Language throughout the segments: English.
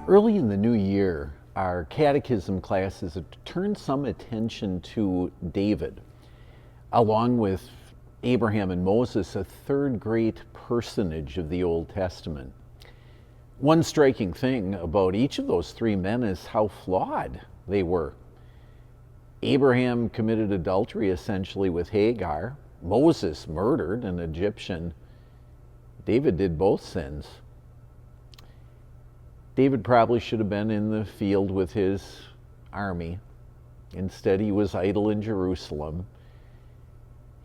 Early in the new year, our catechism classes turned some attention to David, along with Abraham and Moses, a third great personage of the Old Testament. One striking thing about each of those three men is how flawed they were. Abraham committed adultery essentially with Hagar. Moses murdered an Egyptian. David did both sins. David probably should have been in the field with his army. Instead, he was idle in Jerusalem.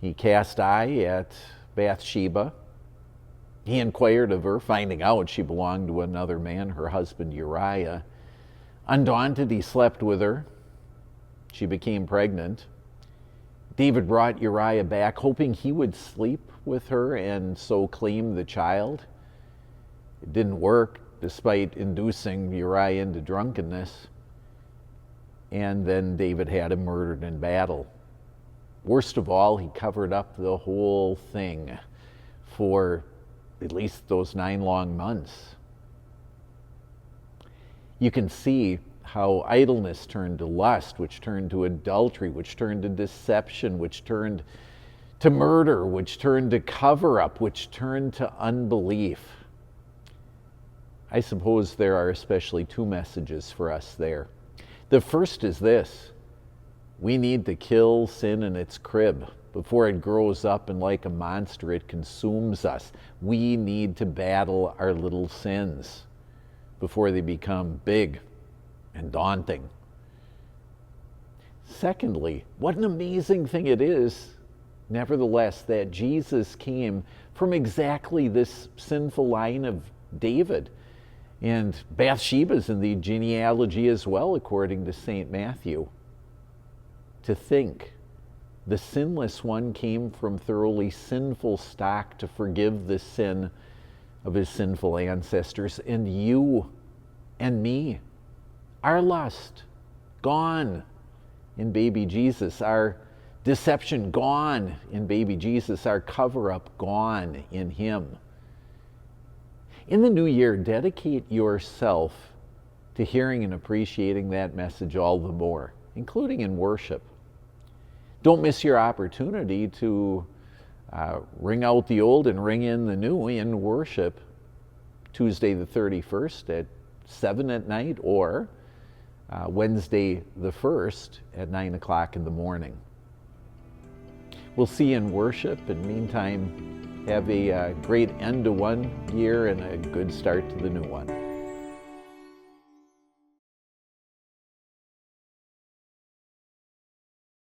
He cast eye at Bathsheba. He inquired of her, finding out she belonged to another man, her husband Uriah. Undaunted, he slept with her. She became pregnant. David brought Uriah back, hoping he would sleep with her and so claim the child. It didn't work, despite inducing Uriah into drunkenness. And then David had him murdered in battle. Worst of all, he covered up the whole thing for at least those 9 long months. You can see how idleness turned to lust, which turned to adultery, which turned to deception, which turned to murder, which turned to cover-up, which turned to unbelief. I suppose there are especially 2 messages for us there. The first is this: we need to kill sin in its crib before it grows up and like a monster it consumes us. We need to battle our little sins before they become big and daunting. Secondly, what an amazing thing it is, nevertheless, that Jesus came from exactly this sinful line of David. And Bathsheba's in the genealogy as well, according to St. Matthew. To think the sinless one came from thoroughly sinful stock to forgive the sin of his sinful ancestors. And you and me, our lust, gone in baby Jesus. Our deception, gone in baby Jesus. Our cover-up, gone in him. In the new year, dedicate yourself to hearing and appreciating that message all the more, including in worship. Don't miss your opportunity to ring out the old and ring in the new in worship Tuesday the 31st at 7 at night, or Wednesday the 1st at 9 o'clock in the morning. We'll see you in worship. In the meantime, have a great end to one year and a good start to the new one.